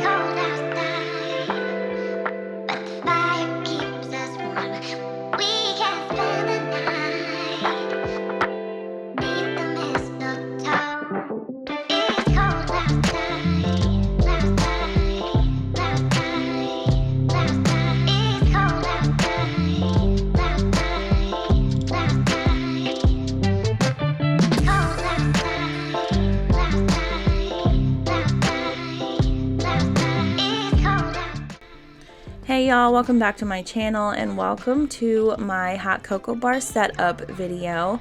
cold outside, but the fire keeps us warm. We can spend the night beneath the mistletoe. It's cold outside, outside, outside, outside. It's cold outside, outside, outside. Cold outside. Hey y'all, welcome back to my channel and welcome to my hot cocoa bar setup video.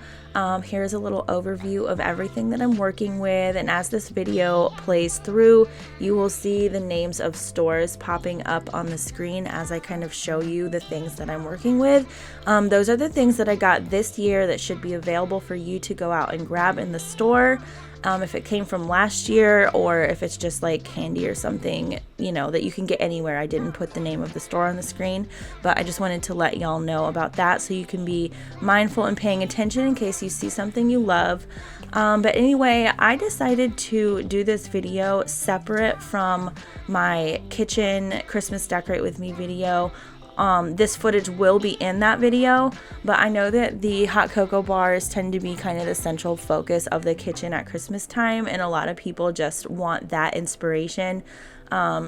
Here's a little overview of everything that I'm working with, and as this video plays through, you will see the names of stores popping up on the screen as I kind of show you the things that I'm working with. Those are the things that I got this year that should be available for you to go out and grab in the store. If it came from last year or if it's just like candy or something, you know, that you can get anywhere. I didn't put the name of the store on the screen, but I just wanted to let y'all know about that so you can be mindful and paying attention in case you see something you love. But anyway, I decided to do this video separate from my kitchen Christmas decorate with me video. This footage will be in that video, but I know that the hot cocoa bars tend to be kind of the central focus of the kitchen at Christmas time, and a lot of people just want that inspiration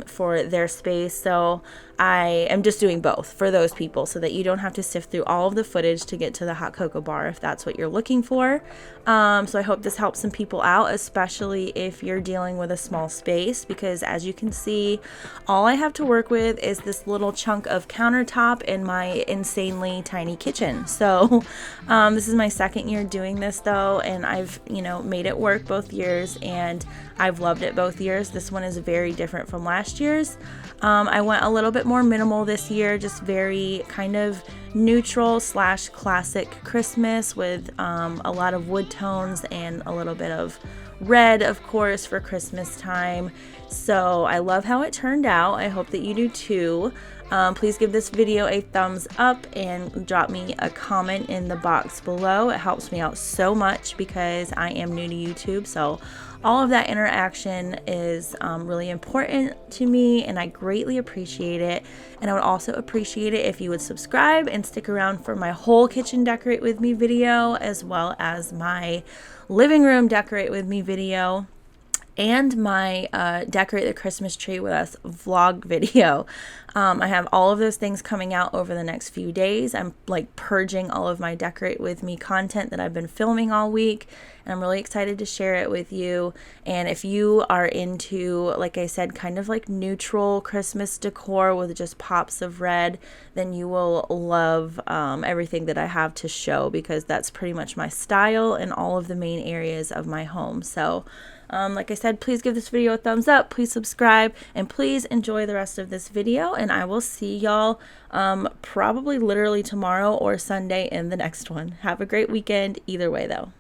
for their space. So I am just doing both for those people so that you don't have to sift through all of the footage to get to the hot cocoa bar if that's what you're looking for. So I hope this helps some people out, especially if you're dealing with a small space, because as you can see, all I have to work with is this little chunk of countertop in my insanely tiny kitchen. So this is my second year doing this though, and I've, you know, made it work both years and I've loved it both years. This one is very different from last year's. I went a little bit more minimal this year, just very kind of neutral / classic Christmas with a lot of wood tones and a little bit of red, of course, for Christmas time. So I love how it turned out. I hope that you do too. Please give this video a thumbs up and drop me a comment in the box below. It helps me out so much because I am new to YouTube, so all of that interaction is really important to me and I greatly appreciate it. And I would also appreciate it if you would subscribe and stick around for my whole kitchen decorate with me video, as well as my living room decorate with me video and my decorate the Christmas tree with us vlog video. I have all of those things coming out over the next few days. I'm like purging all of my decorate with me content that I've been filming all week, and I'm really excited to share it with you. And if you are into, like I said, kind of like neutral Christmas decor with just pops of red, then you will love everything that I have to show, because that's pretty much my style in all of the main areas of my home. So like I said, please give this video a thumbs up, please subscribe, and please enjoy the rest of this video, and I will see y'all probably literally tomorrow or Sunday in the next one. Have a great weekend either way though.